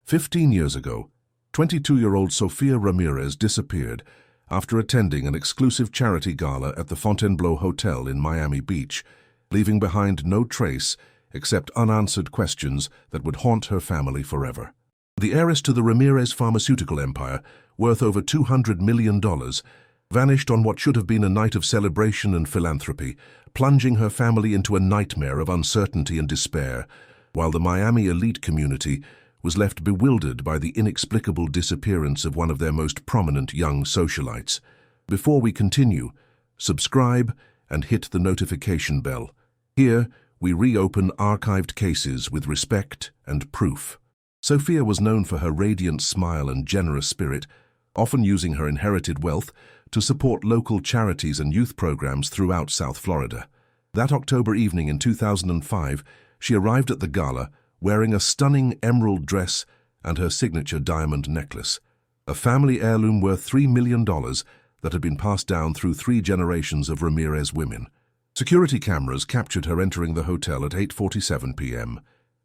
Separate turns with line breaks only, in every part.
15 years ago, 22-year-old Sofia Ramirez disappeared after attending an exclusive charity gala at the Fontainebleau Hotel in Miami Beach, leaving behind no trace except unanswered questions that would haunt her family forever. The heiress to the Ramirez pharmaceutical empire, worth over $200 million, vanished on what should have been a night of celebration and philanthropy, plunging her family into a nightmare of uncertainty and despair, while the Miami elite community was left bewildered by the inexplicable disappearance of one of their most prominent young socialites. Before we continue, subscribe and hit the notification bell. Here, we reopen archived cases with respect and proof. Sofia was known for her radiant smile and generous spirit, often using her inherited wealth to support local charities and youth programs throughout South Florida. That October evening in 2005, she arrived at the gala wearing a stunning emerald dress and her signature diamond necklace, a family heirloom worth $3 million that had been passed down through 3 generations of Ramirez women. Security cameras captured her entering the hotel at 8:47 p.m.,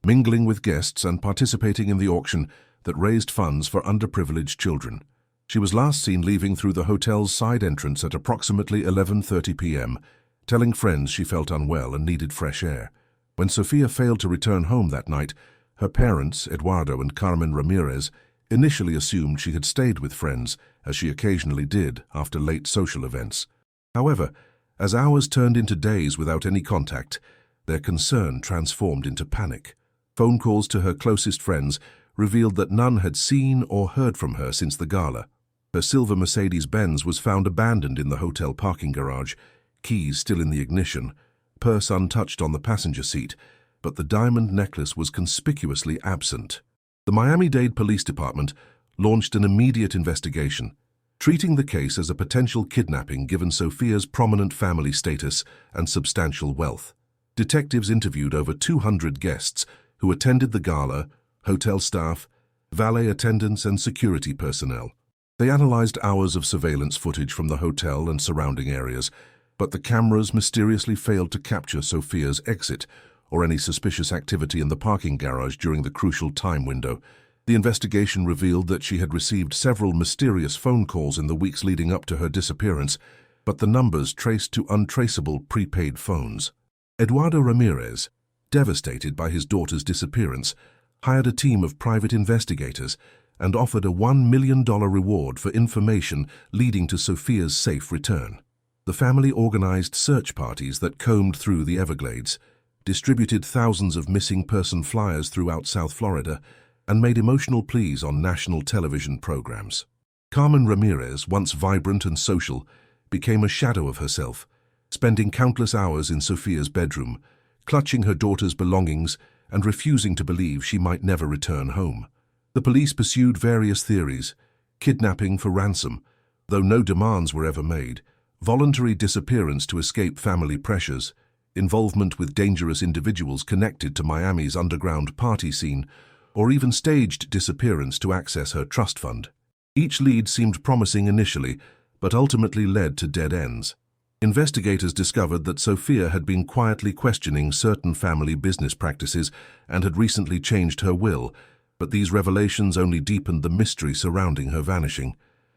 mingling with guests and participating in the auction that raised funds for underprivileged children. She was last seen leaving through the hotel's side entrance at approximately 11:30 p.m., telling friends she felt unwell and needed fresh air. When Sofia failed to return home that night, her parents, Eduardo and Carmen Ramirez, initially assumed she had stayed with friends, as she occasionally did after late social events. However, as hours turned into days without any contact, their concern transformed into panic. Phone calls to her closest friends revealed that none had seen or heard from her since the gala. Her silver Mercedes-Benz was found abandoned in the hotel parking garage, keys still in the ignition, purse untouched on the passenger seat, but the diamond necklace was conspicuously absent. The Miami-Dade Police Department launched an immediate investigation, treating the case as a potential kidnapping given Sofia's prominent family status and substantial wealth. Detectives interviewed over 200 guests who attended the gala, hotel staff, valet attendants and security personnel. They analyzed hours of surveillance footage from the hotel and surrounding areas, but the cameras mysteriously failed to capture Sofia's exit or any suspicious activity in the parking garage during the crucial time window. The investigation revealed that she had received several mysterious phone calls in the weeks leading up to her disappearance, but the numbers traced to untraceable prepaid phones. Eduardo Ramirez, devastated by his daughter's disappearance, hired a team of private investigators and offered a $1 million reward for information leading to Sofia's safe return. The family organized search parties that combed through the Everglades, distributed thousands of missing person flyers throughout South Florida, and made emotional pleas on national television programs. Carmen Ramirez, once vibrant and social, became a shadow of herself, spending countless hours in Sofia's bedroom, clutching her daughter's belongings and refusing to believe she might never return home. The police pursued various theories: kidnapping for ransom, though no demands were ever made, voluntary disappearance to escape family pressures, involvement with dangerous individuals connected to Miami's underground party scene, or even staged disappearance to access her trust fund. Each lead seemed promising initially, but ultimately led to dead ends. Investigators discovered that Sofia had been quietly questioning certain family business practices and had recently changed her will, but these revelations only deepened the mystery surrounding her vanishing.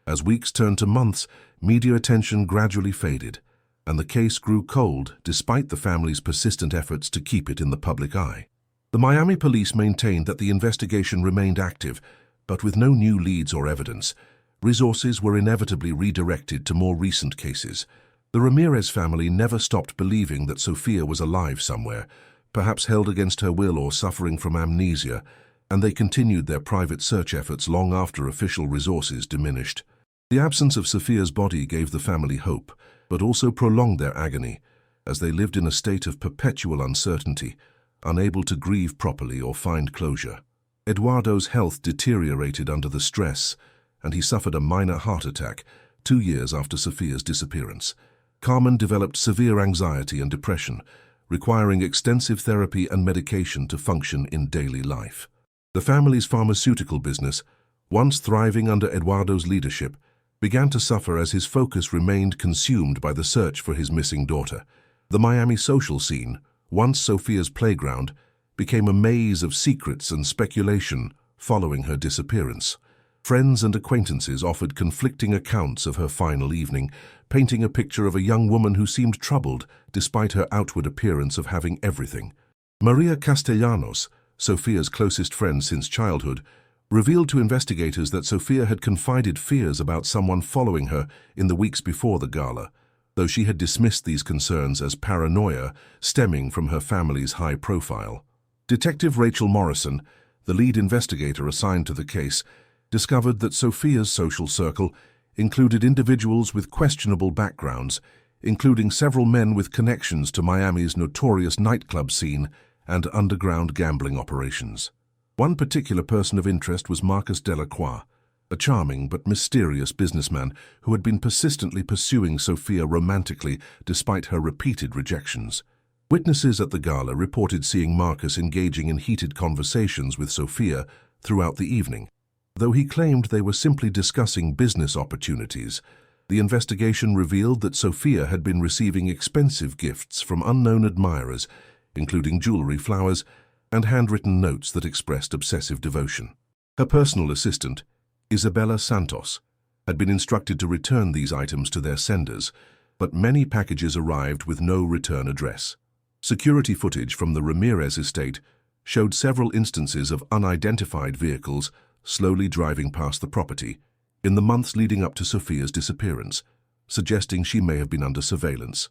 As weeks turned to months, media attention gradually faded, and the case grew cold despite the family's persistent efforts to keep it in the public eye. The Miami police maintained that the investigation remained active, but with no new leads or evidence. Resources were inevitably redirected to more recent cases. The Ramirez family never stopped believing that Sofia was alive somewhere, perhaps held against her will or suffering from amnesia, and they continued their private search efforts long after official resources diminished. The absence of Sofia's body gave the family hope, but also prolonged their agony, as they lived in a state of perpetual uncertainty, unable to grieve properly or find closure. Eduardo's health deteriorated under the stress, and he suffered a minor heart attack 2 years after Sofia's disappearance. Carmen developed severe anxiety and depression, requiring extensive therapy and medication to function in daily life. The family's pharmaceutical business, once thriving under Eduardo's leadership, began to suffer as his focus remained consumed by the search for his missing daughter. The Miami social scene, once Sofia's playground, became a maze of secrets and speculation, following her disappearance. Friends and acquaintances offered conflicting accounts of her final evening, painting a picture of a young woman who seemed troubled despite her outward appearance of having everything. Maria Castellanos, Sofia's closest friend since childhood, revealed to investigators that Sofia had confided fears about someone following her in the weeks before the gala, though she had dismissed these concerns as paranoia stemming from her family's high profile. Detective Rachel Morrison, the lead investigator assigned to the case, discovered that Sofia's social circle included individuals with questionable backgrounds, including several men with connections to Miami's notorious nightclub scene and underground gambling operations. One particular person of interest was Marcus Delacroix, a charming but mysterious businessman who had been persistently pursuing Sofia romantically despite her repeated rejections. Witnesses at the gala reported seeing Marcus engaging in heated conversations with Sofia throughout the evening. Though he claimed they were simply discussing business opportunities, the investigation revealed that Sofia had been receiving expensive gifts from unknown admirers, including jewelry, flowers, and handwritten notes that expressed obsessive devotion. Her personal assistant, Isabella Santos, had been instructed to return these items to their senders, but many packages arrived with no return address. Security footage from the Ramirez estate showed several instances of unidentified vehicles slowly driving past the property in the months leading up to Sofia's disappearance, suggesting she may have been under surveillance.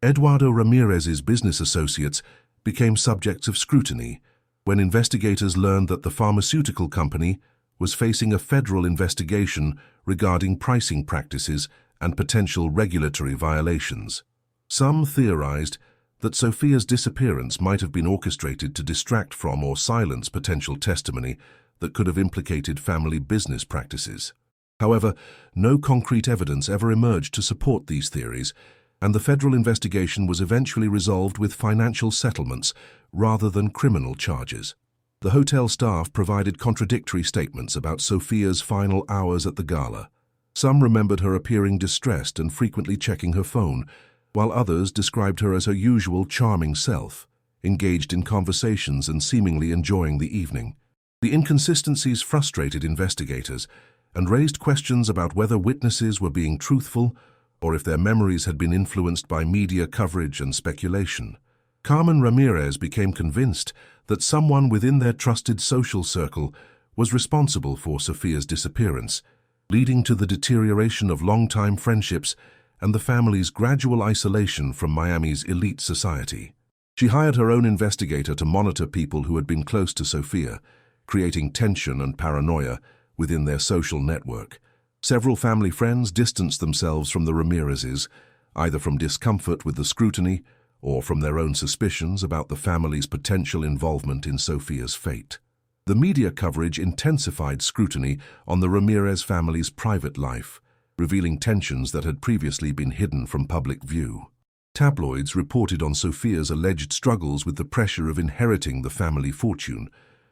Eduardo Ramirez's business associates became subjects of scrutiny when investigators learned that the pharmaceutical company was facing a federal investigation regarding pricing practices and potential regulatory violations. Some theorized that Sofia's disappearance might have been orchestrated to distract from or silence potential testimony that could have implicated family business practices. However, no concrete evidence ever emerged to support these theories, and the federal investigation was eventually resolved with financial settlements rather than criminal charges. The hotel staff provided contradictory statements about Sofia's final hours at the gala. Some remembered her appearing distressed and frequently checking her phone, while others described her as her usual charming self, engaged in conversations and seemingly enjoying the evening. The inconsistencies frustrated investigators and raised questions about whether witnesses were being truthful or if their memories had been influenced by media coverage and speculation. Carmen Ramirez became convinced that someone within their trusted social circle was responsible for Sofia's disappearance, leading to the deterioration of long-time friendships and the family's gradual isolation from Miami's elite society. She hired her own investigator to monitor people who had been close to Sofia, creating tension and paranoia within their social network. Several family friends distanced themselves from the Ramirezes, either from discomfort with the scrutiny or from their own suspicions about the family's potential involvement in Sofia's fate. The media coverage intensified scrutiny on the Ramirez family's private life, revealing tensions that had previously been hidden from public view. Tabloids reported on Sofia's alleged struggles with the pressure of inheriting the family fortune,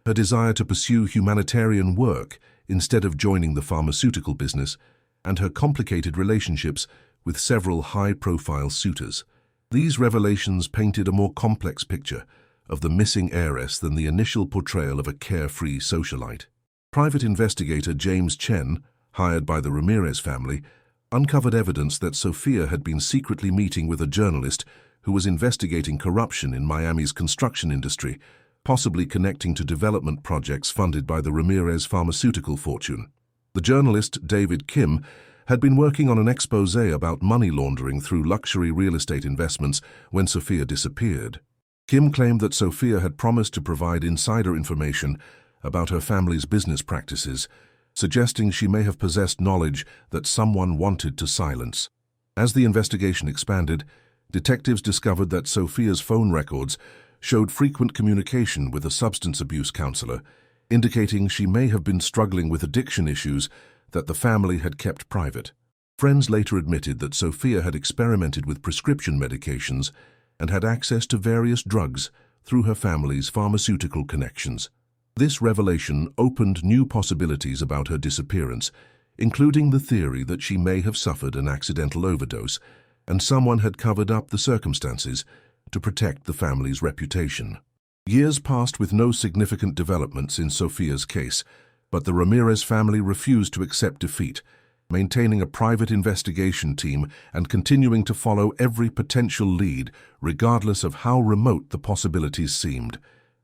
her desire to pursue humanitarian work instead of joining the pharmaceutical business, and her complicated relationships with several high-profile suitors. These revelations painted a more complex picture of the missing heiress than the initial portrayal of a carefree socialite. Private investigator James Chen, hired by the Ramirez family, uncovered evidence that Sofia had been secretly meeting with a journalist who was investigating corruption in Miami's construction industry, possibly connecting to development projects funded by the Ramirez pharmaceutical fortune. The journalist, David Kim, had been working on an expose about money laundering through luxury real estate investments when Sofia disappeared. Kim claimed that Sofia had promised to provide insider information about her family's business practices, suggesting she may have possessed knowledge that someone wanted to silence. As the investigation expanded, detectives discovered that Sofia's phone records showed frequent communication with a substance abuse counselor, indicating she may have been struggling with addiction issues that the family had kept private. Friends later admitted that Sofia had experimented with prescription medications and had access to various drugs through her family's pharmaceutical connections. This revelation opened new possibilities about her disappearance, including the theory that she may have suffered an accidental overdose and someone had covered up the circumstances to protect the family's reputation. Years passed with no significant developments in Sofia's case, But the Ramirez family refused to accept defeat, maintaining a private investigation team and continuing to follow every potential lead, regardless of how remote the possibilities seemed.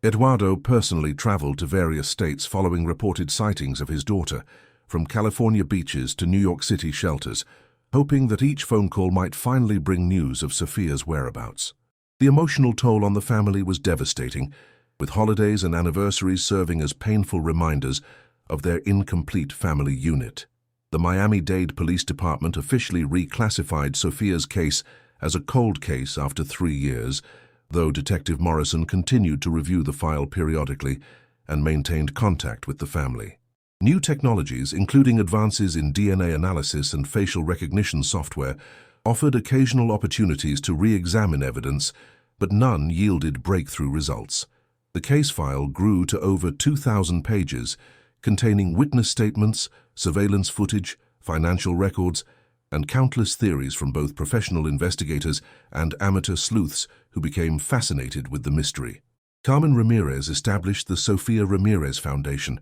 Eduardo personally traveled to various states following reported sightings of his daughter, from California beaches to New York City shelters, hoping that each phone call might finally bring news of Sophia's whereabouts. The emotional toll on the family was devastating, with holidays and anniversaries serving as painful reminders of their incomplete family unit. The Miami-Dade Police Department officially reclassified Sophia's case as a cold case after 3 years, though Detective Morrison continued to review the file periodically and maintained contact with the family. New technologies, including advances in DNA analysis and facial recognition software, offered occasional opportunities to re-examine evidence, but none yielded breakthrough results. The case file grew to over 2,000 pages, containing witness statements, surveillance footage, financial records, and countless theories from both professional investigators and amateur sleuths who became fascinated with the mystery. Carmen Ramirez established the Sofia Ramirez Foundation,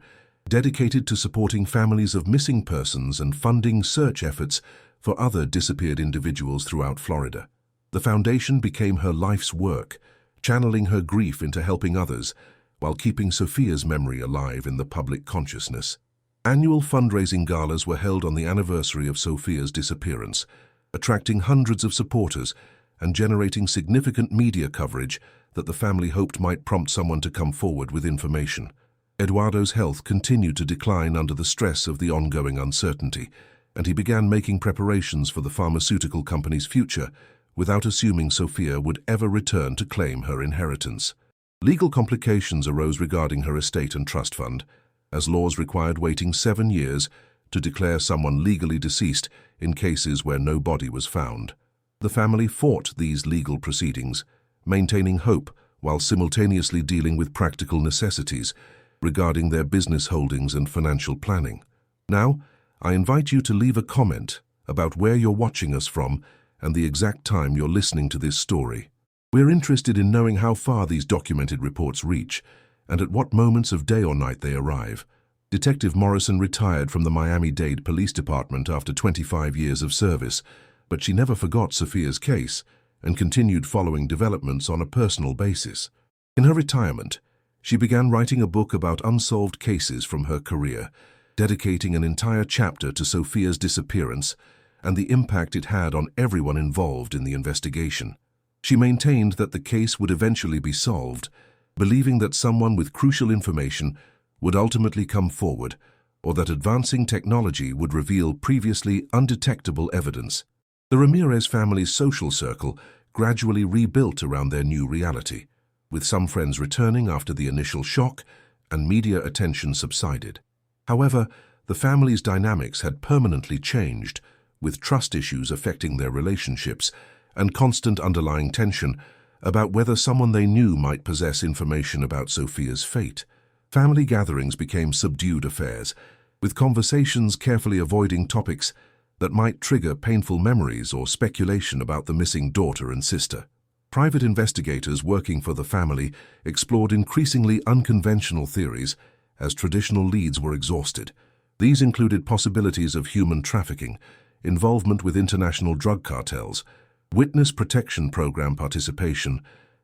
dedicated to supporting families of missing persons and funding search efforts for other disappeared individuals throughout Florida. The foundation became her life's work, channeling her grief into helping others, while keeping Sophia's memory alive in the public consciousness. Annual fundraising galas were held on the anniversary of Sophia's disappearance, attracting hundreds of supporters and generating significant media coverage that the family hoped might prompt someone to come forward with information. Eduardo's health continued to decline under the stress of the ongoing uncertainty, and he began making preparations for the pharmaceutical company's future without assuming Sophia would ever return to claim her inheritance. Legal complications arose regarding her estate and trust fund, as laws required waiting 7 years to declare someone legally deceased in cases where no body was found. The family fought these legal proceedings, maintaining hope while simultaneously dealing with practical necessities regarding their business holdings and financial planning. Now, I invite you to leave a comment about where you're watching us from and the exact time you're listening to this story. We're interested in knowing how far these documented reports reach and at what moments of day or night they arrive. Detective Morrison retired from the Miami-Dade Police Department after 25 years of service, but she never forgot Sophia's case and continued following developments on a personal basis. In her retirement, she began writing a book about unsolved cases from her career, dedicating an entire chapter to Sophia's disappearance and the impact it had on everyone involved in the investigation. She maintained that the case would eventually be solved, believing that someone with crucial information would ultimately come forward, or that advancing technology would reveal previously undetectable evidence. The Ramirez family's social circle gradually rebuilt around their new reality, with some friends returning after the initial shock and media attention subsided. However, the family's dynamics had permanently changed, with trust issues affecting their relationships and constant underlying tension about whether someone they knew might possess information about Sophia's fate. Family gatherings became subdued affairs, with conversations carefully avoiding topics that might trigger painful memories or speculation about the missing daughter and sister. Private investigators working for the family explored increasingly unconventional theories as traditional leads were exhausted. These included possibilities of human trafficking, involvement with international drug cartels, witness protection program participation,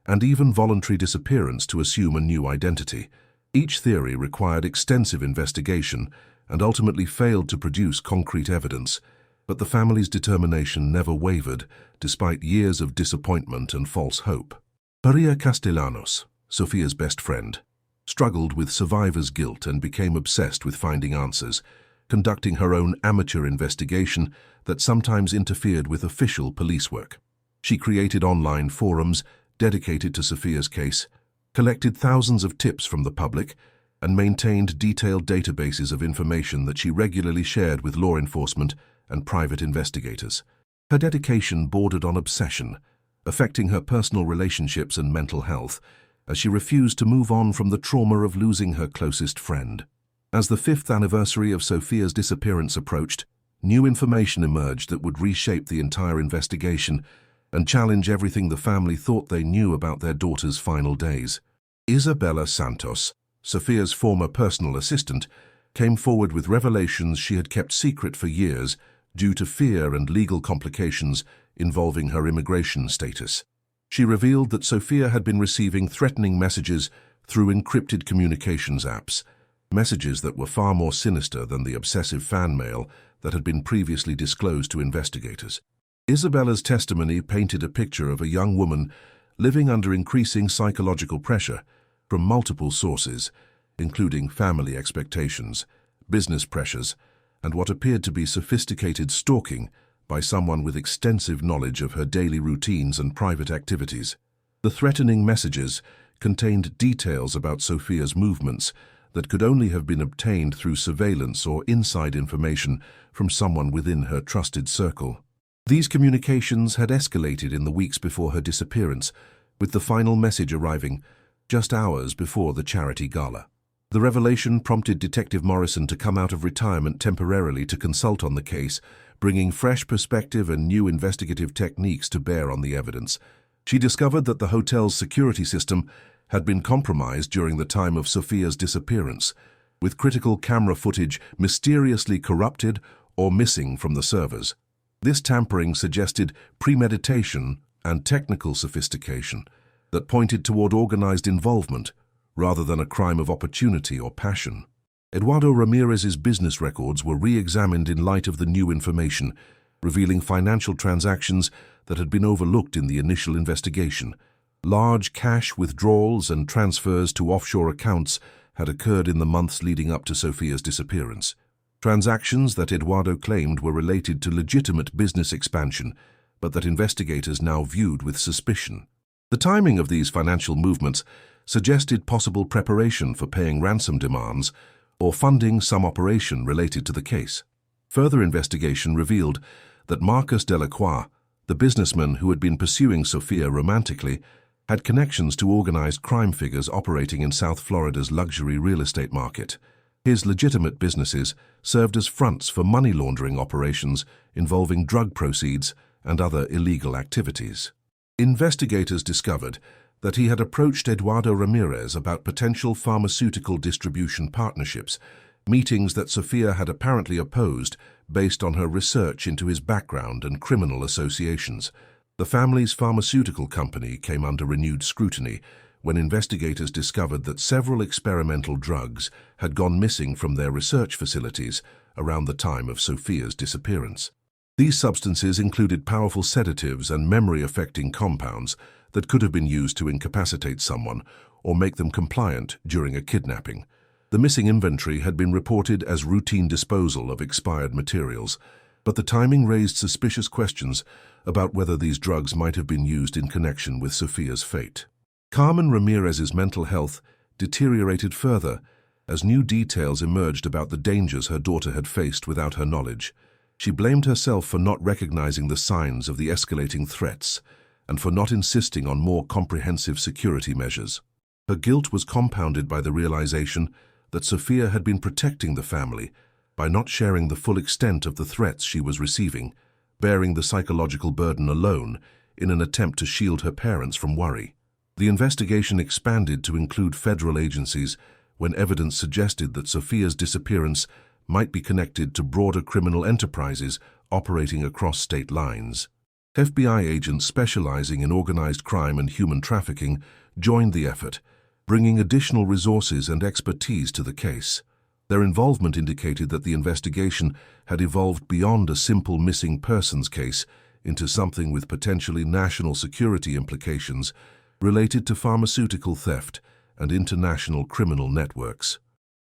and even voluntary disappearance to assume a new identity. Each theory required extensive investigation and ultimately failed to produce concrete evidence, but the family's determination never wavered despite years of disappointment and false hope. Maria Castellanos, Sophia's best friend, struggled with survivor's guilt and became obsessed with finding answers, conducting her own amateur investigation that sometimes interfered with official police work. She created online forums dedicated to Sophia's case, collected thousands of tips from the public, and maintained detailed databases of information that she regularly shared with law enforcement and private investigators. Her dedication bordered on obsession, affecting her personal relationships and mental health, as she refused to move on from the trauma of losing her closest friend. As the 5th anniversary of Sophia's disappearance approached, new information emerged that would reshape the entire investigation and challenge everything the family thought they knew about their daughter's final days. Isabella Santos, Sophia's former personal assistant, came forward with revelations she had kept secret for years due to fear and legal complications involving her immigration status. She revealed that Sophia had been receiving threatening messages through encrypted communications apps, messages that were far more sinister than the obsessive fan mail that had been previously disclosed to investigators. Isabella's testimony painted a picture of a young woman living under increasing psychological pressure from multiple sources, including family expectations, business pressures, and what appeared to be sophisticated stalking by someone with extensive knowledge of her daily routines and private activities. The threatening messages contained details about Sophia's movements that could only have been obtained through surveillance or inside information from someone within her trusted circle. These communications had escalated in the weeks before her disappearance, with the final message arriving just hours before the charity gala. The revelation prompted Detective Morrison to come out of retirement temporarily to consult on the case, bringing fresh perspective and new investigative techniques to bear on the evidence. She discovered that the hotel's security system had been compromised during the time of Sophia's disappearance, with critical camera footage mysteriously corrupted or missing from the servers. This tampering suggested premeditation and technical sophistication that pointed toward organized involvement rather than a crime of opportunity or passion. Eduardo Ramirez's business records were re-examined in light of the new information, revealing financial transactions that had been overlooked in the initial investigation. Large cash withdrawals and transfers to offshore accounts had occurred in the months leading up to Sophia's disappearance. Transactions that Eduardo claimed were related to legitimate business expansion, but that investigators now viewed with suspicion. The timing of these financial movements suggested possible preparation for paying ransom demands or funding some operation related to the case. Further investigation revealed that Marcus Delacroix, the businessman who had been pursuing Sophia romantically, had connections to organized crime figures operating in South Florida's luxury real estate market. His legitimate businesses served as fronts for money laundering operations involving drug proceeds and other illegal activities. Investigators discovered that he had approached Eduardo Ramirez about potential pharmaceutical distribution partnerships, meetings that Sophia had apparently opposed based on her research into his background and criminal associations. The family's pharmaceutical company came under renewed scrutiny when investigators discovered that several experimental drugs had gone missing from their research facilities around the time of Sophia's disappearance. These substances included powerful sedatives and memory-affecting compounds that could have been used to incapacitate someone or make them compliant during a kidnapping. The missing inventory had been reported as routine disposal of expired materials, but the timing raised suspicious questions about whether these drugs might have been used in connection with Sophia's fate. Carmen Ramirez's mental health deteriorated further as new details emerged about the dangers her daughter had faced without her knowledge. She blamed herself for not recognizing the signs of the escalating threats and for not insisting on more comprehensive security measures. Her guilt was compounded by the realization that Sophia had been protecting the family by not sharing the full extent of the threats she was receiving, bearing the psychological burden alone in an attempt to shield her parents from worry. The investigation expanded to include federal agencies when evidence suggested that Sophia's disappearance might be connected to broader criminal enterprises operating across state lines. FBI agents specializing in organized crime and human trafficking joined the effort, bringing additional resources and expertise to the case. Their involvement indicated that the investigation had evolved beyond a simple missing persons case into something with potentially national security implications related to pharmaceutical theft and international criminal networks.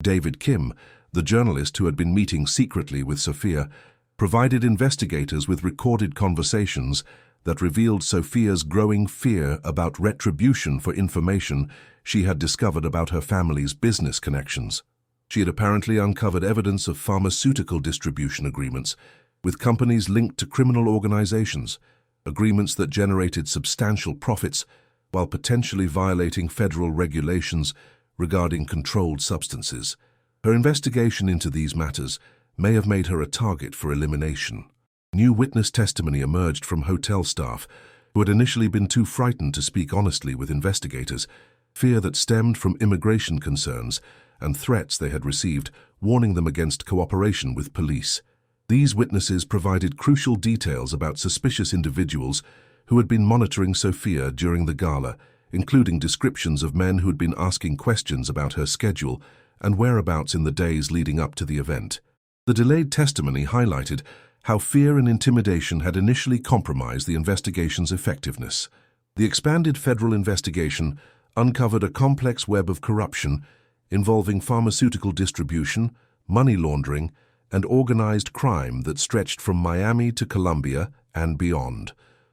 David Kim, the journalist who had been meeting secretly with Sophia, provided investigators with recorded conversations that revealed Sophia's growing fear about retribution for information she had discovered about her family's business connections. She had apparently uncovered evidence of pharmaceutical distribution agreements with companies linked to criminal organizations, agreements that generated substantial profits while potentially violating federal regulations regarding controlled substances. Her investigation into these matters may have made her a target for elimination. New witness testimony emerged from hotel staff who had initially been too frightened to speak honestly with investigators, fear that stemmed from immigration concerns and threats they had received, warning them against cooperation with police. These witnesses provided crucial details about suspicious individuals who had been monitoring Sophia during the gala, including descriptions of men who had been asking questions about her schedule and whereabouts in the days leading up to the event. The delayed testimony highlighted how fear and intimidation had initially compromised the investigation's effectiveness. The expanded federal investigation uncovered a complex web of corruption involving pharmaceutical distribution, money laundering, and organized crime that stretched from Miami to Colombia and beyond,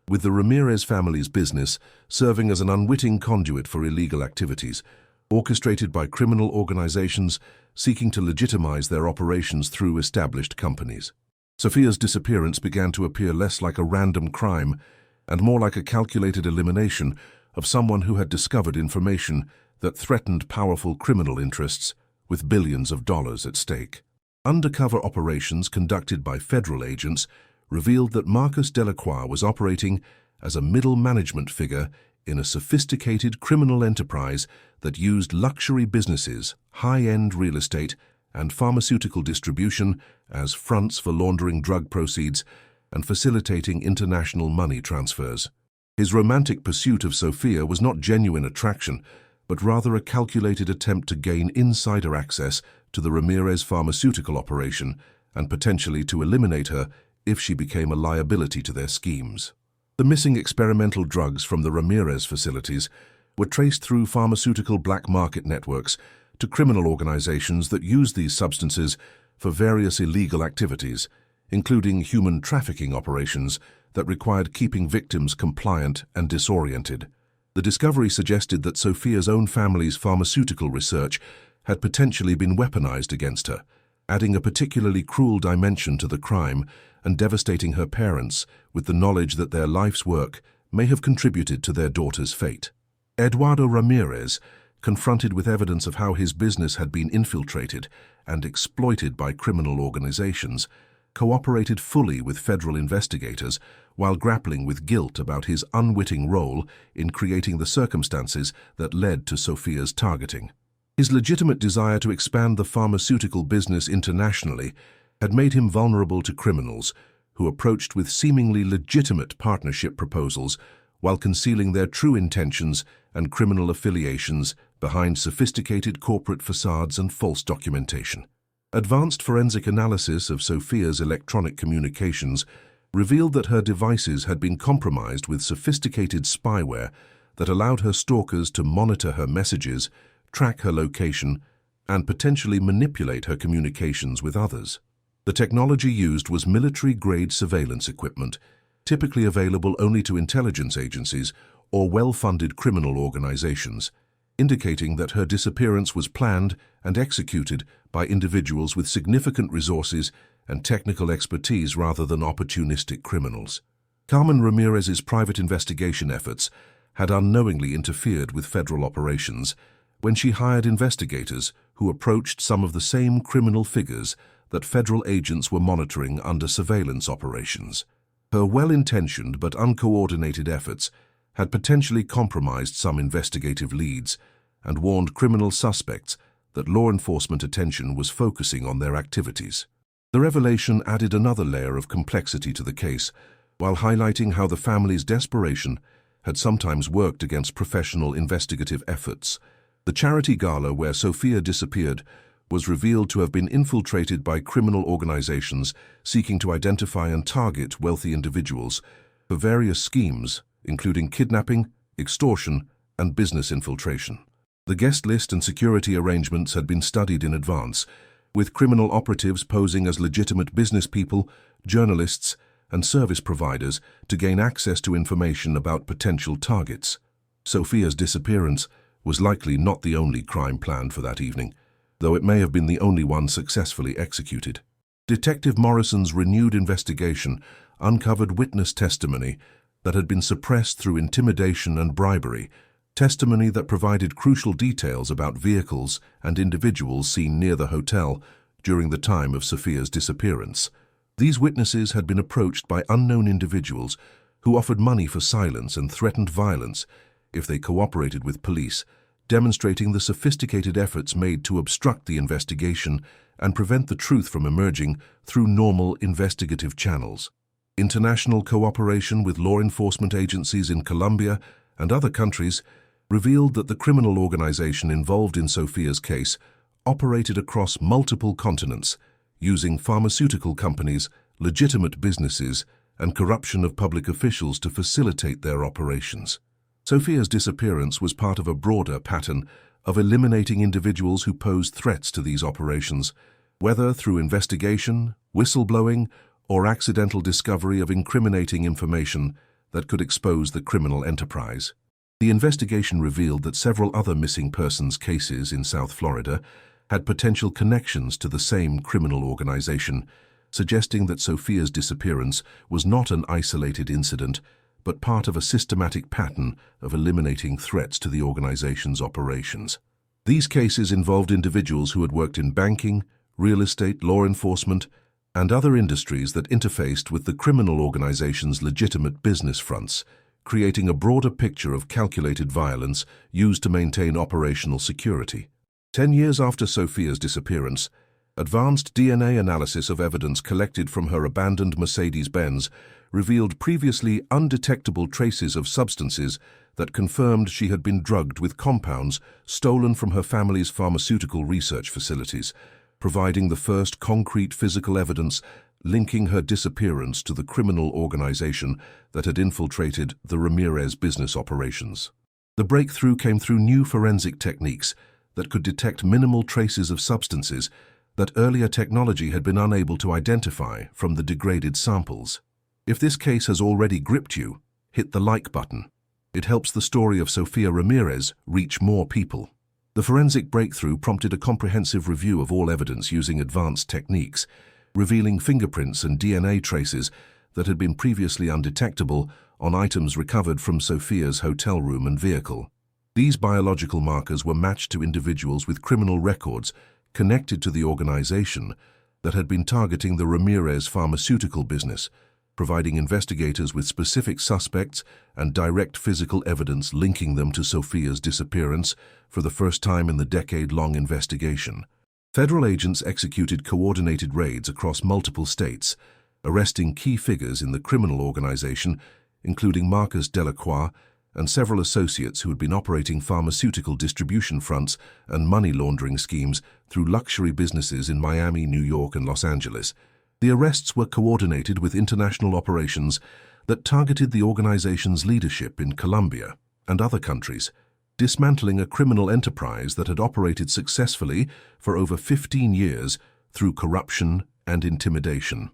with the Ramirez family's business serving as an unwitting conduit for illegal activities, orchestrated by criminal organizations seeking to legitimize their operations through established companies. Sophia's disappearance began to appear less like a random crime and more like a calculated elimination of someone who had discovered information that threatened powerful criminal interests with billions of dollars at stake. Undercover operations conducted by federal agents revealed that Marcus Delacroix was operating as a middle management figure in a sophisticated criminal enterprise that used luxury businesses, high-end real estate, and pharmaceutical distribution as fronts for laundering drug proceeds and facilitating international money transfers. His romantic pursuit of Sophia was not genuine attraction, but rather a calculated attempt to gain insider access to the Ramirez pharmaceutical operation and potentially to eliminate her if she became a liability to their schemes. The missing experimental drugs from the Ramirez facilities were traced through pharmaceutical black market networks to criminal organizations that used these substances for various illegal activities, including human trafficking operations that required keeping victims compliant and disoriented. The discovery suggested that Sophia's own family's pharmaceutical research had potentially been weaponized against her, adding a particularly cruel dimension to the crime and devastating her parents with the knowledge that their life's work may have contributed to their daughter's fate. Eduardo Ramirez, confronted with evidence of how his business had been infiltrated and exploited by criminal organizations, cooperated fully with federal investigators while grappling with guilt about his unwitting role in creating the circumstances that led to Sophia's targeting. His legitimate desire to expand the pharmaceutical business internationally had made him vulnerable to criminals who approached with seemingly legitimate partnership proposals while concealing their true intentions and criminal affiliations behind sophisticated corporate facades and false documentation. Advanced forensic analysis of Sophia's electronic communications revealed that her devices had been compromised with sophisticated spyware that allowed her stalkers to monitor her messages, track her location, and potentially manipulate her communications with others. The technology used was military-grade surveillance equipment, typically available only to intelligence agencies or well-funded criminal organizations, indicating that her disappearance was planned and executed by individuals with significant resources and technical expertise rather than opportunistic criminals. Carmen Ramirez's private investigation efforts had unknowingly interfered with federal operations when she hired investigators who approached some of the same criminal figures that federal agents were monitoring under surveillance operations. Her well-intentioned but uncoordinated efforts had potentially compromised some investigative leads and warned criminal suspects that law enforcement attention was focusing on their activities. The revelation added another layer of complexity to the case, while highlighting how the family's desperation had sometimes worked against professional investigative efforts. The charity gala where Sophia disappeared was revealed to have been infiltrated by criminal organizations seeking to identify and target wealthy individuals for various schemes, including kidnapping, extortion, and business infiltration. The guest list and security arrangements had been studied in advance, with criminal operatives posing as legitimate business people, journalists, and service providers to gain access to information about potential targets. Sophia's disappearance was likely not the only crime planned for that evening, though it may have been the only one successfully executed. Detective Morrison's renewed investigation uncovered witness testimony that had been suppressed through intimidation and bribery, testimony that provided crucial details about vehicles and individuals seen near the hotel during the time of Sophia's disappearance. These witnesses had been approached by unknown individuals who offered money for silence and threatened violence if they cooperated with police, demonstrating the sophisticated efforts made to obstruct the investigation and prevent the truth from emerging through normal investigative channels. International cooperation with law enforcement agencies in Colombia and other countries revealed that the criminal organization involved in Sophia's case operated across multiple continents, using pharmaceutical companies, legitimate businesses, and corruption of public officials to facilitate their operations. Sophia's disappearance was part of a broader pattern of eliminating individuals who posed threats to these operations, whether through investigation, whistleblowing, or accidental discovery of incriminating information that could expose the criminal enterprise. The investigation revealed that several other missing persons cases in South Florida had potential connections to the same criminal organization, suggesting that Sophia's disappearance was not an isolated incident, but part of a systematic pattern of eliminating threats to the organization's operations. These cases involved individuals who had worked in banking, real estate, law enforcement, and other industries that interfaced with the criminal organization's legitimate business fronts, creating a broader picture of calculated violence used to maintain operational security. 10 years after Sophia's disappearance, advanced DNA analysis of evidence collected from her abandoned Mercedes-Benz revealed previously undetectable traces of substances that confirmed she had been drugged with compounds stolen from her family's pharmaceutical research facilities, providing the first concrete physical evidence linking her disappearance to the criminal organization that had infiltrated the Ramirez business operations. The breakthrough came through new forensic techniques that could detect minimal traces of substances that earlier technology had been unable to identify from the degraded samples. If this case has already gripped you, hit the like button. It helps the story of Sophia Ramirez reach more people. The forensic breakthrough prompted a comprehensive review of all evidence using advanced techniques, revealing fingerprints and DNA traces that had been previously undetectable on items recovered from Sophia's hotel room and vehicle. These biological markers were matched to individuals with criminal records connected to the organization that had been targeting the Ramirez pharmaceutical business, providing investigators with specific suspects and direct physical evidence linking them to Sophia's disappearance for the first time in the decade-long investigation. Federal agents executed coordinated raids across multiple states, arresting key figures in the criminal organization, including Marcus Delacroix and several associates who had been operating pharmaceutical distribution fronts and money laundering schemes through luxury businesses in Miami, New York, and Los Angeles. The arrests were coordinated with international operations that targeted the organization's leadership in Colombia and other countries, dismantling a criminal enterprise that had operated successfully for over 15 years through corruption and intimidation.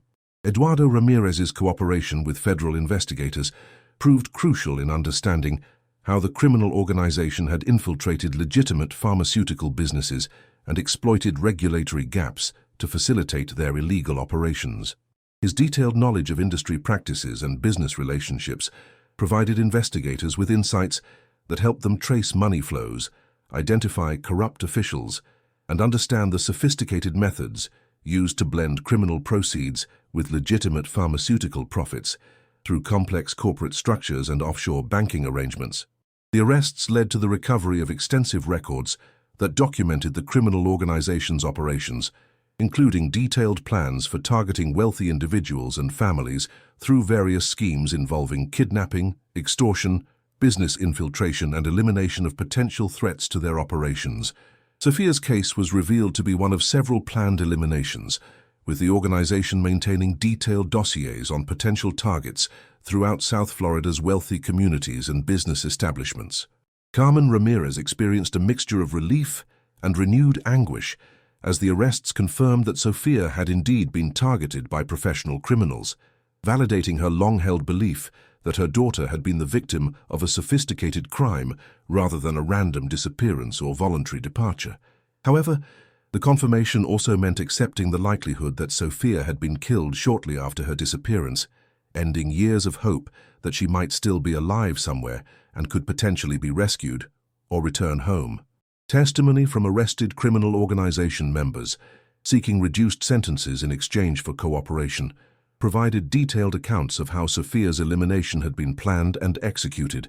Eduardo Ramirez's cooperation with federal investigators proved crucial in understanding how the criminal organization had infiltrated legitimate pharmaceutical businesses and exploited regulatory gaps to facilitate their illegal operations. His detailed knowledge of industry practices and business relationships provided investigators with insights that helped them trace money flows, identify corrupt officials, and understand the sophisticated methods used to blend criminal proceeds with legitimate pharmaceutical profits through complex corporate structures and offshore banking arrangements. The arrests led to the recovery of extensive records that documented the criminal organization's operations, including detailed plans for targeting wealthy individuals and families through various schemes involving kidnapping, extortion, business infiltration, and elimination of potential threats to their operations. Sophia's case was revealed to be one of several planned eliminations, with the organization maintaining detailed dossiers on potential targets throughout South Florida's wealthy communities and business establishments. Carmen Ramirez experienced a mixture of relief and renewed anguish as the arrests confirmed that Sophia had indeed been targeted by professional criminals, validating her long-held belief that her daughter had been the victim of a sophisticated crime rather than a random disappearance or voluntary departure. However, the confirmation also meant accepting the likelihood that Sophia had been killed shortly after her disappearance, ending years of hope that she might still be alive somewhere and could potentially be rescued or return home. Testimony from arrested criminal organization members, seeking reduced sentences in exchange for cooperation, provided detailed accounts of how Sophia's elimination had been planned and executed,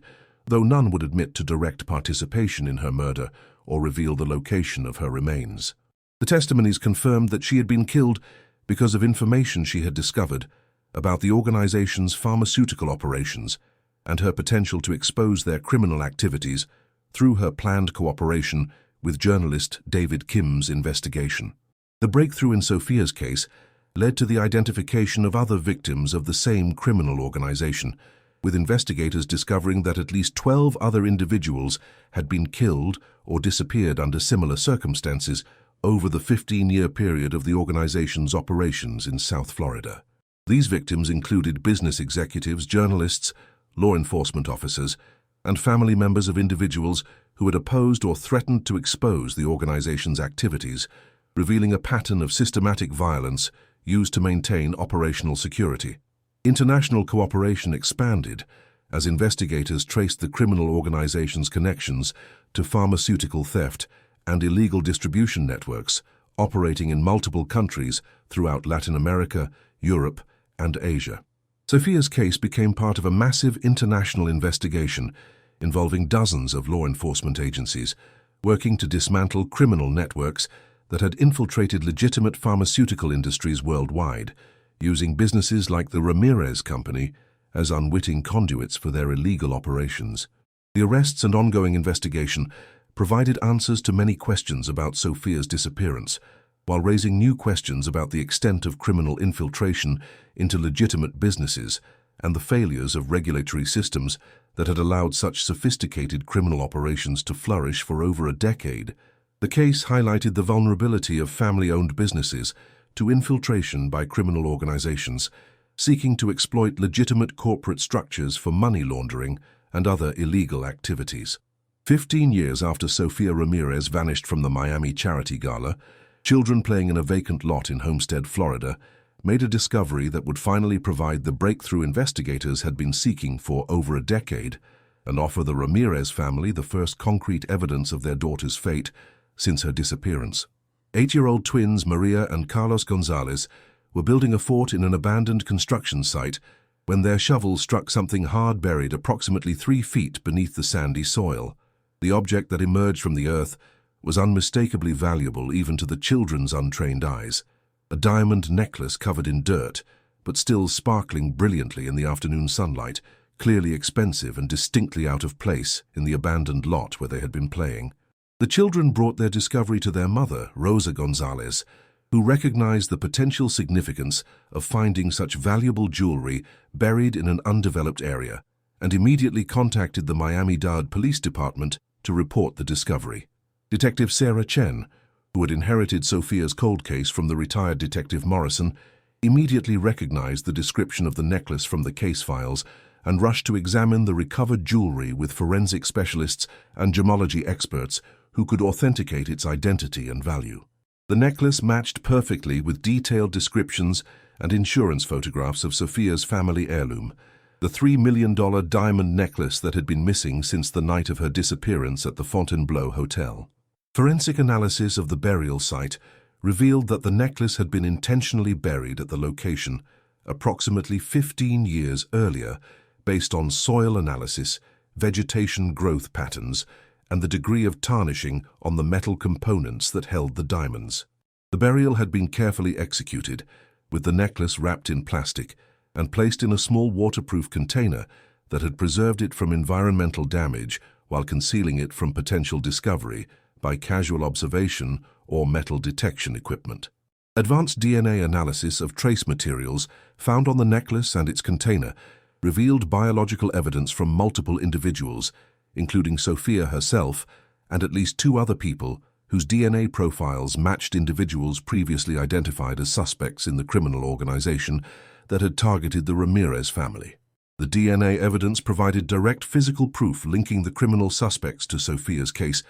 though none would admit to direct participation in her murder or reveal the location of her remains. The testimonies confirmed that she had been killed because of information she had discovered about the organization's pharmaceutical operations and her potential to expose their criminal activities through her planned cooperation with journalist David Kim's investigation. The breakthrough in Sophia's case led to the identification of other victims of the same criminal organization, with investigators discovering that at least 12 other individuals had been killed or disappeared under similar circumstances over the 15-year period of the organization's operations in South Florida. These victims included business executives, journalists, law enforcement officers, and family members of individuals who had opposed or threatened to expose the organization's activities, revealing a pattern of systematic violence used to maintain operational security. International cooperation expanded as investigators traced the criminal organization's connections to pharmaceutical theft and illegal distribution networks operating in multiple countries throughout Latin America, Europe, and Asia. Sophia's case became part of a massive international investigation involving dozens of law enforcement agencies working to dismantle criminal networks that had infiltrated legitimate pharmaceutical industries worldwide, using businesses like the Ramirez Company as unwitting conduits for their illegal operations. The arrests and ongoing investigation provided answers to many questions about Sophia's disappearance, while raising new questions about the extent of criminal infiltration into legitimate businesses and the failures of regulatory systems that had allowed such sophisticated criminal operations to flourish for over a decade. The case highlighted the vulnerability of family-owned businesses to infiltration by criminal organizations seeking to exploit legitimate corporate structures for money laundering and other illegal activities. 15 years after Sophia Ramirez vanished from the Miami charity gala, children playing in a vacant lot in Homestead, Florida, made a discovery that would finally provide the breakthrough investigators had been seeking for over a decade and offer the Ramirez family the first concrete evidence of their daughter's fate since her disappearance. 8-year-old twins Maria and Carlos Gonzalez were building a fort in an abandoned construction site when their shovels struck something hard buried approximately 3 feet beneath the sandy soil. The object that emerged from the earth was unmistakably valuable even to the children's untrained eyes. A diamond necklace covered in dirt, but still sparkling brilliantly in the afternoon sunlight, clearly expensive and distinctly out of place in the abandoned lot where they had been playing. The children brought their discovery to their mother, Rosa Gonzalez, who recognized the potential significance of finding such valuable jewelry buried in an undeveloped area, and immediately contacted the Miami-Dade Police Department to report the discovery. Detective Sarah Chen, who had inherited Sophia's cold case from the retired Detective Morrison, immediately recognized the description of the necklace from the case files and rushed to examine the recovered jewelry with forensic specialists and gemology experts who could authenticate its identity and value. The necklace matched perfectly with detailed descriptions and insurance photographs of Sophia's family heirloom, the $3 million diamond necklace that had been missing since the night of her disappearance at the Fontainebleau Hotel. Forensic analysis of the burial site revealed that the necklace had been intentionally buried at the location approximately 15 years earlier based on soil analysis, vegetation growth patterns, and the degree of tarnishing on the metal components that held the diamonds. The burial had been carefully executed, with the necklace wrapped in plastic and placed in a small waterproof container that had preserved it from environmental damage while concealing it from potential discovery by casual observation or metal detection equipment. Advanced DNA analysis of trace materials found on the necklace and its container revealed biological evidence from multiple individuals, including Sophia herself and at least 2 other people whose DNA profiles matched individuals previously identified as suspects in the criminal organization that had targeted the Ramirez family. The DNA evidence provided direct physical proof linking the criminal suspects to Sophia's case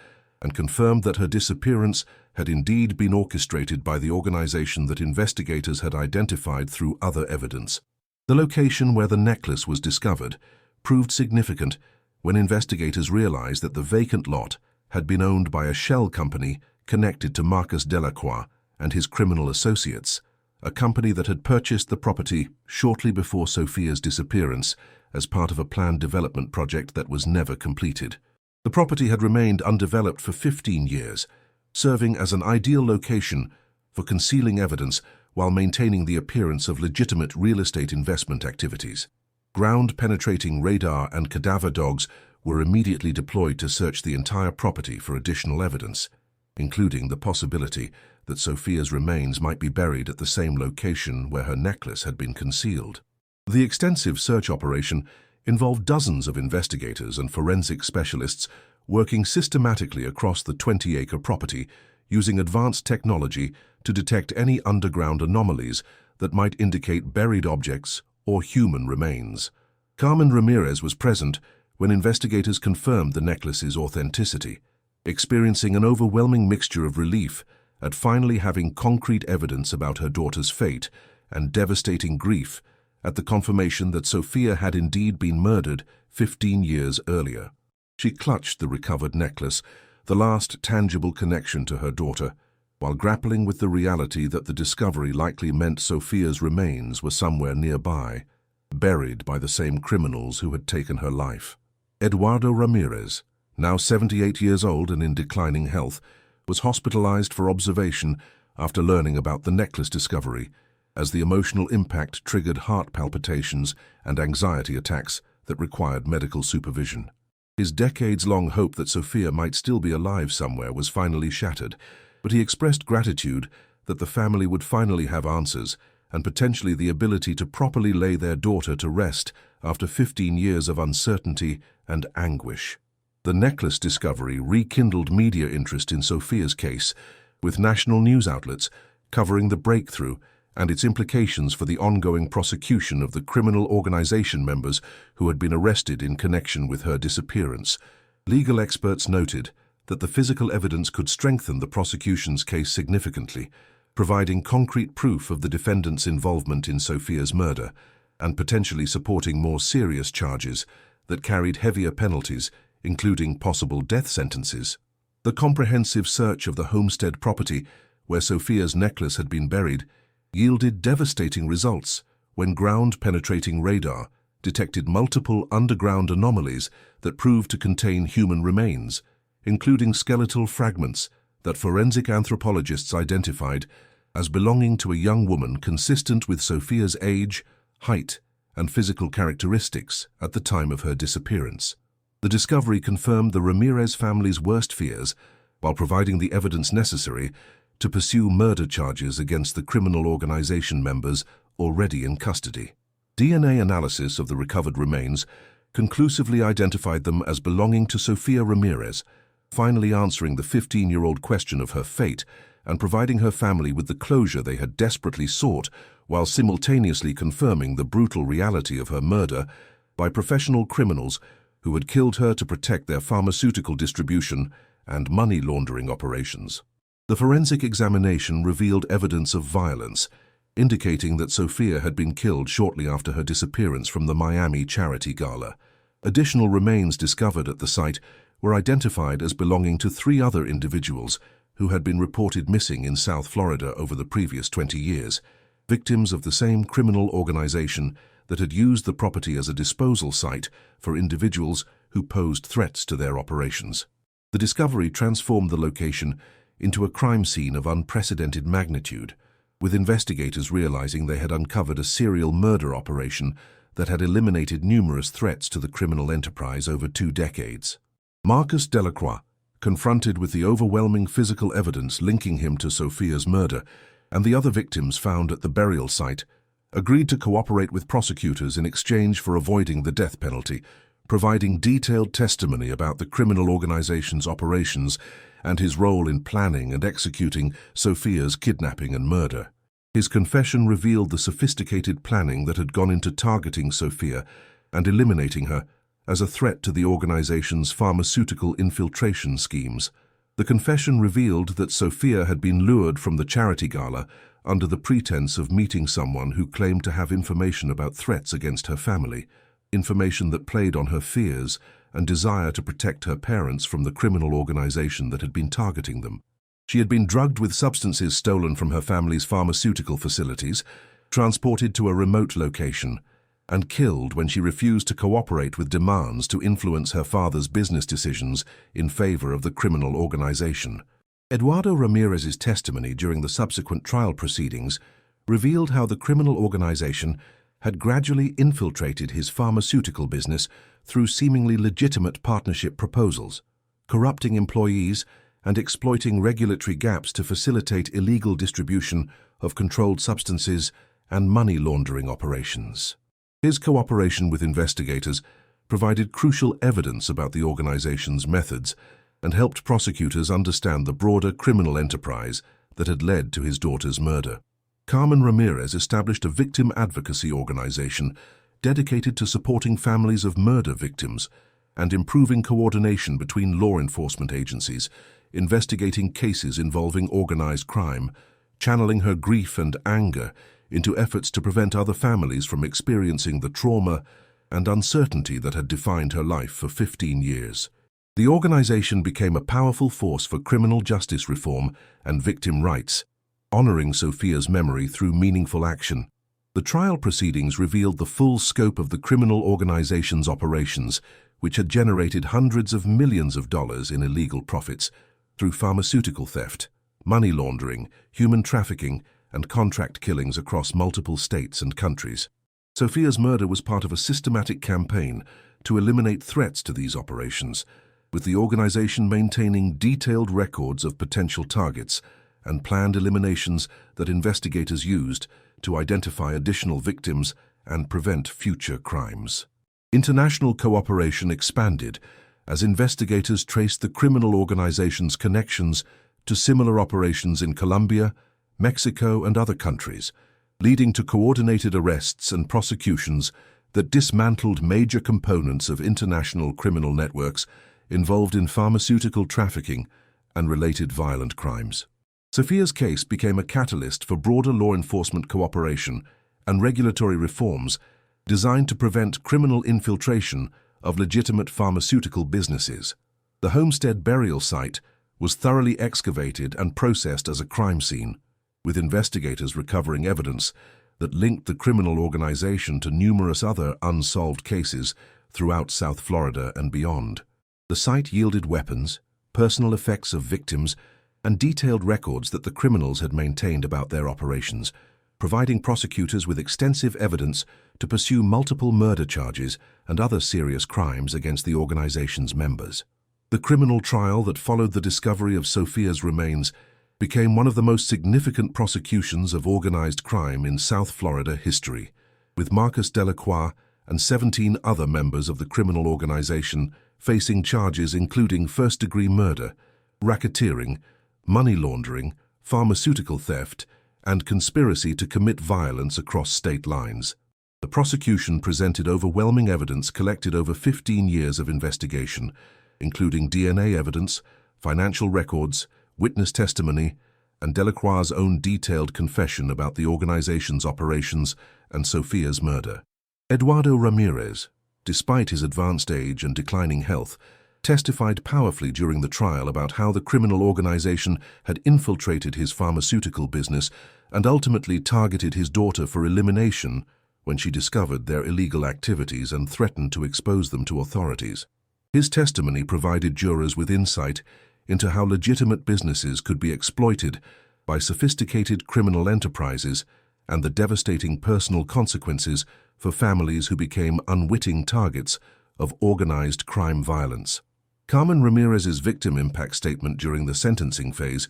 and confirmed that her disappearance had indeed been orchestrated by the organization that investigators had identified through other evidence. The location where the necklace was discovered proved significant when investigators realized that the vacant lot had been owned by a shell company connected to Marcus Delacroix and his criminal associates, a company that had purchased the property shortly before Sophia's disappearance as part of a planned development project that was never completed. The property had remained undeveloped for 15 years, serving as an ideal location for concealing evidence while maintaining the appearance of legitimate real estate investment activities. Ground-penetrating radar and cadaver dogs were immediately deployed to search the entire property for additional evidence, including the possibility that Sophia's remains might be buried at the same location where her necklace had been concealed. The extensive search operation involved dozens of investigators and forensic specialists working systematically across the 20-acre property using advanced technology to detect any underground anomalies that might indicate buried objects or human remains. Carmen Ramirez was present when investigators confirmed the necklace's authenticity, experiencing an overwhelming mixture of relief at finally having concrete evidence about her daughter's fate and devastating grief at the confirmation that Sophia had indeed been murdered 15 years earlier. She clutched the recovered necklace, the last tangible connection to her daughter, while grappling with the reality that the discovery likely meant Sophia's remains were somewhere nearby, buried by the same criminals who had taken her life. Eduardo Ramirez, now 78 years old and in declining health, was hospitalized for observation after learning about the necklace discovery, as the emotional impact triggered heart palpitations and anxiety attacks that required medical supervision. His decades-long hope that Sophia might still be alive somewhere was finally shattered, but he expressed gratitude that the family would finally have answers and potentially the ability to properly lay their daughter to rest after 15 years of uncertainty and anguish. The necklace discovery rekindled media interest in Sophia's case, with national news outlets covering the breakthrough and its implications for the ongoing prosecution of the criminal organization members who had been arrested in connection with her disappearance. Legal experts noted that the physical evidence could strengthen the prosecution's case significantly, providing concrete proof of the defendant's involvement in Sophia's murder and potentially supporting more serious charges that carried heavier penalties, including possible death sentences. The comprehensive search of the homestead property, where Sophia's necklace had been buried, yielded devastating results when ground-penetrating radar detected multiple underground anomalies that proved to contain human remains, including skeletal fragments that forensic anthropologists identified as belonging to a young woman consistent with Sophia's age, height, and physical characteristics at the time of her disappearance. The discovery confirmed the Ramirez family's worst fears while providing the evidence necessary to pursue murder charges against the criminal organization members already in custody. DNA analysis of the recovered remains conclusively identified them as belonging to Sophia Ramirez, finally answering the 15-year-old question of her fate and providing her family with the closure they had desperately sought, while simultaneously confirming the brutal reality of her murder by professional criminals who had killed her to protect their pharmaceutical distribution and money laundering operations. The forensic examination revealed evidence of violence, indicating that Sophia had been killed shortly after her disappearance from the Miami charity gala. Additional remains discovered at the site were identified as belonging to 3 other individuals who had been reported missing in South Florida over the previous 20 years, victims of the same criminal organization that had used the property as a disposal site for individuals who posed threats to their operations. The discovery transformed the location into a crime scene of unprecedented magnitude, with investigators realizing they had uncovered a serial murder operation that had eliminated numerous threats to the criminal enterprise over 2 decades. Marcus Delacroix, confronted with the overwhelming physical evidence linking him to Sophia's murder and the other victims found at the burial site, agreed to cooperate with prosecutors in exchange for avoiding the death penalty, providing detailed testimony about the criminal organization's operations and his role in planning and executing Sophia's kidnapping and murder. His confession revealed the sophisticated planning that had gone into targeting Sophia and eliminating her as a threat to the organization's pharmaceutical infiltration schemes. The confession revealed that Sophia had been lured from the charity gala under the pretense of meeting someone who claimed to have information about threats against her family, information that played on her fears and desire to protect her parents from the criminal organization that had been targeting them. She had been drugged with substances stolen from her family's pharmaceutical facilities, transported to a remote location, and killed when she refused to cooperate with demands to influence her father's business decisions in favor of the criminal organization. Eduardo Ramirez's testimony during the subsequent trial proceedings revealed how the criminal organization had gradually infiltrated his pharmaceutical business through seemingly legitimate partnership proposals, corrupting employees and exploiting regulatory gaps to facilitate illegal distribution of controlled substances and money laundering operations. His cooperation with investigators provided crucial evidence about the organization's methods and helped prosecutors understand the broader criminal enterprise that had led to his daughter's murder. Carmen Ramirez established a victim advocacy organization dedicated to supporting families of murder victims and improving coordination between law enforcement agencies, investigating cases involving organized crime, channeling her grief and anger into efforts to prevent other families from experiencing the trauma and uncertainty that had defined her life for 15 years. The organization became a powerful force for criminal justice reform and victim rights, honoring Sophia's memory through meaningful action. The trial proceedings revealed the full scope of the criminal organization's operations, which had generated hundreds of millions of dollars in illegal profits through pharmaceutical theft, money laundering, human trafficking, and contract killings across multiple states and countries. Sophia's murder was part of a systematic campaign to eliminate threats to these operations, with the organization maintaining detailed records of potential targets and planned eliminations that investigators used to identify additional victims and prevent future crimes. International cooperation expanded as investigators traced the criminal organization's connections to similar operations in Colombia, Mexico, and other countries, leading to coordinated arrests and prosecutions that dismantled major components of international criminal networks involved in pharmaceutical trafficking and related violent crimes. Sophia's case became a catalyst for broader law enforcement cooperation and regulatory reforms designed to prevent criminal infiltration of legitimate pharmaceutical businesses. The homestead burial site was thoroughly excavated and processed as a crime scene, with investigators recovering evidence that linked the criminal organization to numerous other unsolved cases throughout South Florida and beyond. The site yielded weapons, personal effects of victims, and detailed records that the criminals had maintained about their operations, providing prosecutors with extensive evidence to pursue multiple murder charges and other serious crimes against the organization's members. The criminal trial that followed the discovery of Sophia's remains became one of the most significant prosecutions of organized crime in South Florida history, with Marcus Delacroix and 17 other members of the criminal organization facing charges including first-degree murder, racketeering, money laundering, pharmaceutical theft, and conspiracy to commit violence across state lines. The prosecution presented overwhelming evidence collected over 15 years of investigation, including DNA evidence, financial records, witness testimony, and Delacroix's own detailed confession about the organization's operations and Sophia's murder. Eduardo Ramirez, despite his advanced age and declining health, testified powerfully during the trial about how the criminal organization had infiltrated his pharmaceutical business and ultimately targeted his daughter for elimination when she discovered their illegal activities and threatened to expose them to authorities. His testimony provided jurors with insight into how legitimate businesses could be exploited by sophisticated criminal enterprises and the devastating personal consequences for families who became unwitting targets of organized crime violence. Carmen Ramirez's victim impact statement during the sentencing phase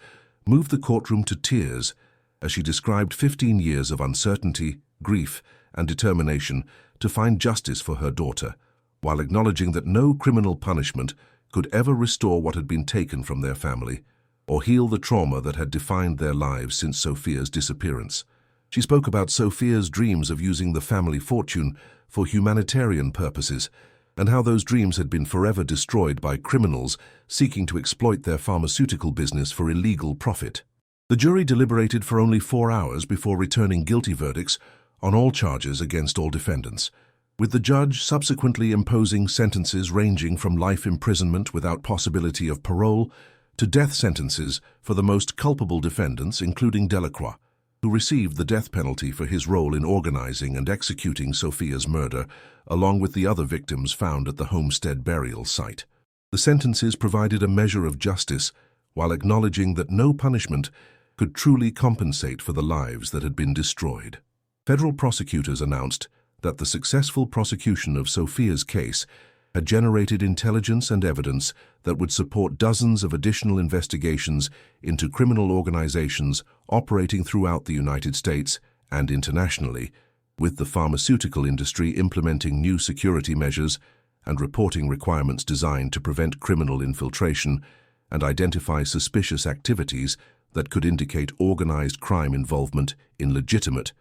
moved the courtroom to tears as she described 15 years of uncertainty, grief, and determination to find justice for her daughter, while acknowledging that no criminal punishment could ever restore what had been taken from their family or heal the trauma that had defined their lives since Sophia's disappearance. She spoke about Sophia's dreams of using the family fortune for humanitarian purposes and how those dreams had been forever destroyed by criminals seeking to exploit their pharmaceutical business for illegal profit. The jury deliberated for only 4 hours before returning guilty verdicts on all charges against all defendants, with the judge subsequently imposing sentences ranging from life imprisonment without possibility of parole to death sentences for the most culpable defendants, including Delacroix. who received the death penalty for his role in organizing and executing Sophia's murder, along with the other victims found at the homestead burial site. The sentences provided a measure of justice, while acknowledging that no punishment could truly compensate for the lives that had been destroyed. Federal prosecutors announced that the successful prosecution of Sophia's case had generated intelligence and evidence that would support dozens of additional investigations into criminal organizations operating throughout the United States and internationally, with the pharmaceutical industry implementing new security measures and reporting requirements designed to prevent criminal infiltration and identify suspicious activities that could indicate organized crime involvement in legitimate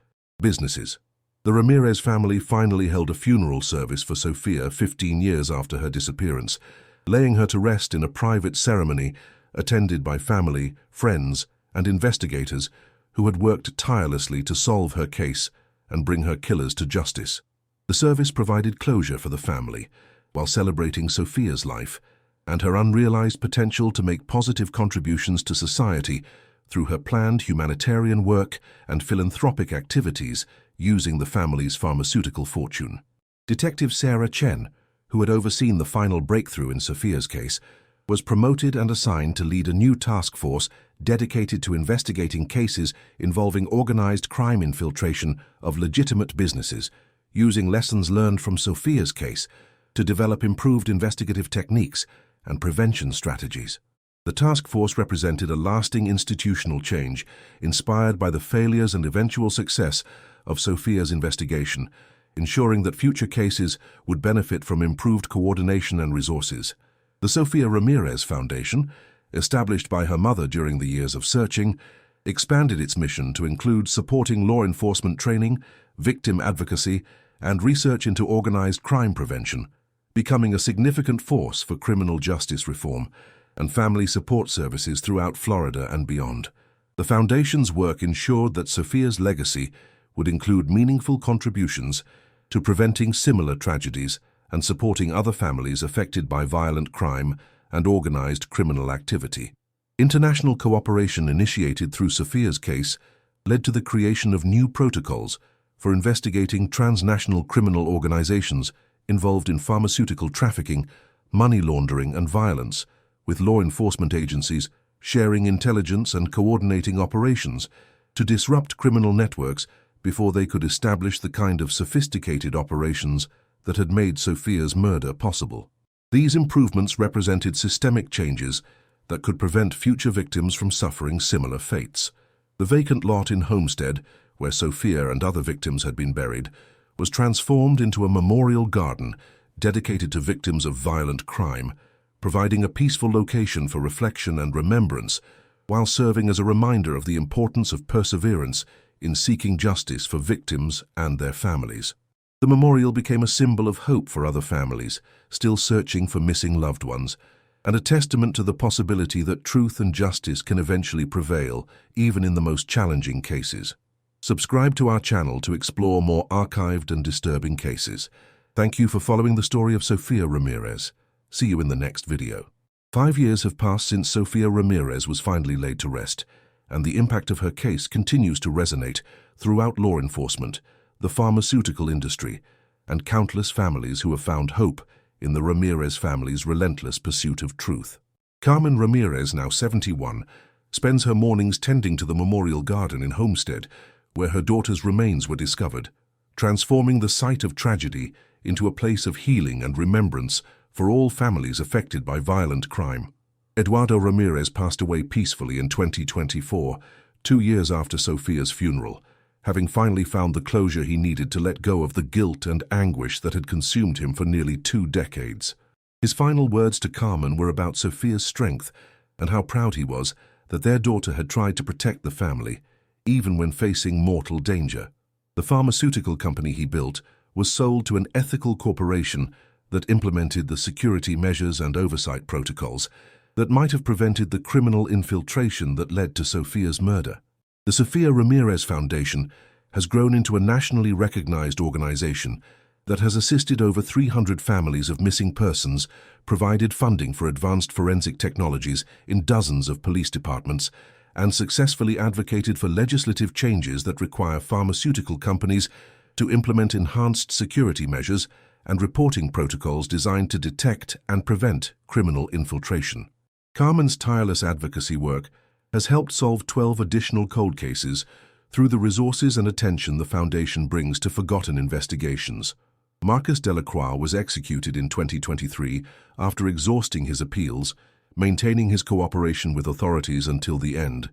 businesses. The Ramirez family finally held a funeral service for Sophia 15 years after her disappearance, laying her to rest in a private ceremony attended by family, friends, and investigators who had worked tirelessly to solve her case and bring her killers to justice. The service provided closure for the family, while celebrating Sophia's life and her unrealized potential to make positive contributions to society through her planned humanitarian work and philanthropic activities using the family's pharmaceutical fortune. Detective Sarah Chen, who had overseen the final breakthrough in Sophia's case, was promoted and assigned to lead a new task force dedicated to investigating cases involving organized crime infiltration of legitimate businesses, using lessons learned from Sophia's case to develop improved investigative techniques and prevention strategies. The task force represented a lasting institutional change inspired by the failures and eventual success of Sophia's investigation, ensuring that future cases would benefit from improved coordination and resources. The Sophia Ramirez Foundation, established by her mother during the years of searching, expanded its mission to include supporting law enforcement training, victim advocacy, and research into organized crime prevention, becoming a significant force for criminal justice reform and family support services throughout Florida and beyond. The Foundation's work ensured that Sophia's legacy would include meaningful contributions to preventing similar tragedies and supporting other families affected by violent crime and organized criminal activity. International cooperation initiated through Sophia's case led to the creation of new protocols for investigating transnational criminal organizations involved in pharmaceutical trafficking, money laundering, and violence, with law enforcement agencies sharing intelligence and coordinating operations to disrupt criminal networks before they could establish the kind of sophisticated operations that had made Sophia's murder possible. These improvements represented systemic changes that could prevent future victims from suffering similar fates. The vacant lot in Homestead, where Sophia and other victims had been buried, was transformed into a memorial garden dedicated to victims of violent crime, providing a peaceful location for reflection and remembrance, while serving as a reminder of the importance of perseverance in seeking justice for victims and their families. The memorial became a symbol of hope for other families still searching for missing loved ones, and a testament to the possibility that truth and justice can eventually prevail, even in the most challenging cases. Subscribe to our channel to explore more archived and disturbing cases. Thank you for following the story of Sophia Ramirez. See you in the next video. 5 years have passed since Sophia Ramirez was finally laid to rest, and the impact of her case continues to resonate throughout law enforcement, the pharmaceutical industry, and countless families who have found hope in the Ramirez family's relentless pursuit of truth. Carmen Ramirez, now 71, spends her mornings tending to the memorial garden in Homestead, where her daughter's remains were discovered, transforming the site of tragedy into a place of healing and remembrance for all families affected by violent crime. Eduardo Ramirez passed away peacefully in 2024, 2 years after Sophia's funeral, having finally found the closure he needed to let go of the guilt and anguish that had consumed him for nearly 2 decades. His final words to Carmen were about Sophia's strength and how proud he was that their daughter had tried to protect the family, even when facing mortal danger. The pharmaceutical company he built was sold to an ethical corporation that implemented the security measures and oversight protocols that might have prevented the criminal infiltration that led to Sophia's murder. The Sophia Ramirez Foundation has grown into a nationally recognized organization that has assisted over 300 families of missing persons, provided funding for advanced forensic technologies in dozens of police departments, and successfully advocated for legislative changes that require pharmaceutical companies to implement enhanced security measures and reporting protocols designed to detect and prevent criminal infiltration. Carmen's tireless advocacy work has helped solve 12 additional cold cases through the resources and attention the Foundation brings to forgotten investigations. Marcus Delacroix was executed in 2023 after exhausting his appeals, maintaining his cooperation with authorities until the end,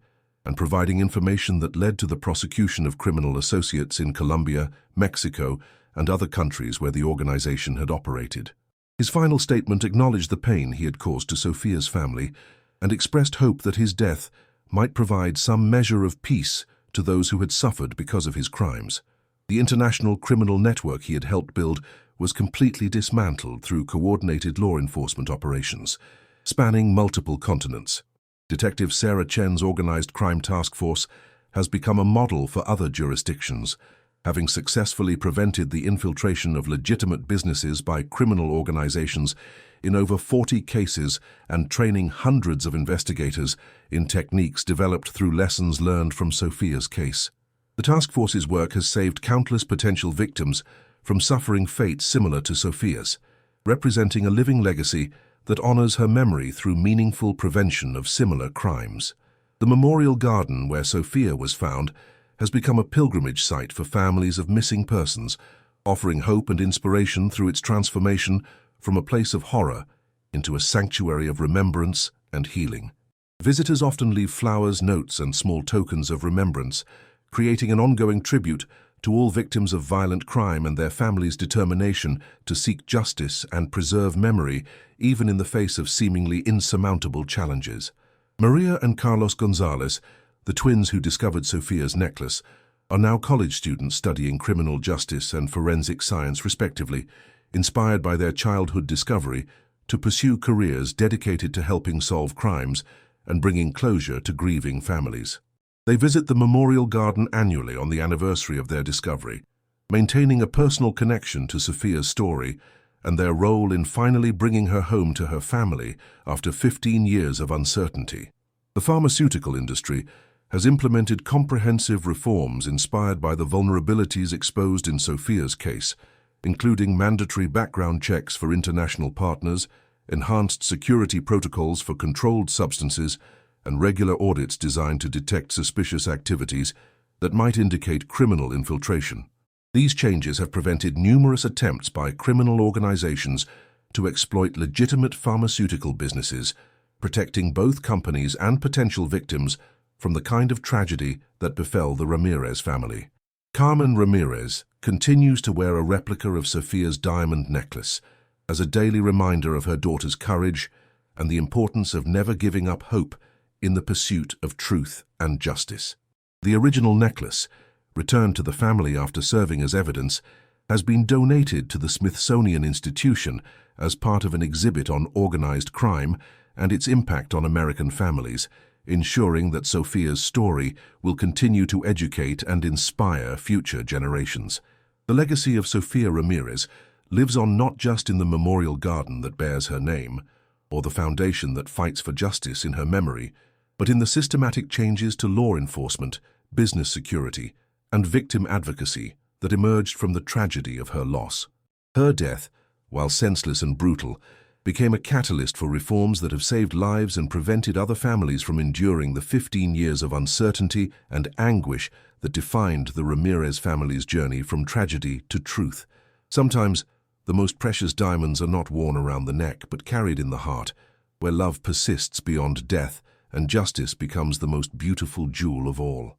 and providing information that led to the prosecution of criminal associates in Colombia, Mexico, and other countries where the organization had operated. His final statement acknowledged the pain he had caused to Sophia's family and expressed hope that his death might provide some measure of peace to those who had suffered because of his crimes. The international criminal network he had helped build was completely dismantled through coordinated law enforcement operations, spanning multiple continents. Detective Sarah Chen's organized crime task force has become a model for other jurisdictions, having successfully prevented the infiltration of legitimate businesses by criminal organizations in over 40 cases and training hundreds of investigators in techniques developed through lessons learned from Sophia's case. The task force's work has saved countless potential victims from suffering fates similar to Sophia's, representing a living legacy that honors her memory through meaningful prevention of similar crimes. The memorial garden where Sophia was found has become a pilgrimage site for families of missing persons, offering hope and inspiration through its transformation from a place of horror into a sanctuary of remembrance and healing. Visitors often leave flowers, notes, and small tokens of remembrance, creating an ongoing tribute to all victims of violent crime and their families' determination to seek justice and preserve memory, even in the face of seemingly insurmountable challenges. Maria and Carlos Gonzalez, the twins who discovered Sophia's necklace, are now college students studying criminal justice and forensic science respectively, inspired by their childhood discovery to pursue careers dedicated to helping solve crimes and bringing closure to grieving families. They visit the memorial garden annually on the anniversary of their discovery, maintaining a personal connection to Sophia's story and their role in finally bringing her home to her family after 15 years of uncertainty. The pharmaceutical industry has implemented comprehensive reforms inspired by the vulnerabilities exposed in Sophia's case, including mandatory background checks for international partners, enhanced security protocols for controlled substances, and regular audits designed to detect suspicious activities that might indicate criminal infiltration. These changes have prevented numerous attempts by criminal organizations to exploit legitimate pharmaceutical businesses, protecting both companies and potential victims from the kind of tragedy that befell the Ramirez family. Carmen Ramirez continues to wear a replica of Sophia's diamond necklace as a daily reminder of her daughter's courage and the importance of never giving up hope in the pursuit of truth and justice. The original necklace, returned to the family after serving as evidence, has been donated to the Smithsonian Institution as part of an exhibit on organized crime and its impact on American families, ensuring that Sophia's story will continue to educate and inspire future generations. The legacy of Sophia Ramirez lives on not just in the memorial garden that bears her name, or the foundation that fights for justice in her memory, but in the systematic changes to law enforcement, business security, and victim advocacy that emerged from the tragedy of her loss. Her death, while senseless and brutal, became a catalyst for reforms that have saved lives and prevented other families from enduring the 15 years of uncertainty and anguish that defined the Ramirez family's journey from tragedy to truth. Sometimes, the most precious diamonds are not worn around the neck but carried in the heart, where love persists beyond death and justice becomes the most beautiful jewel of all.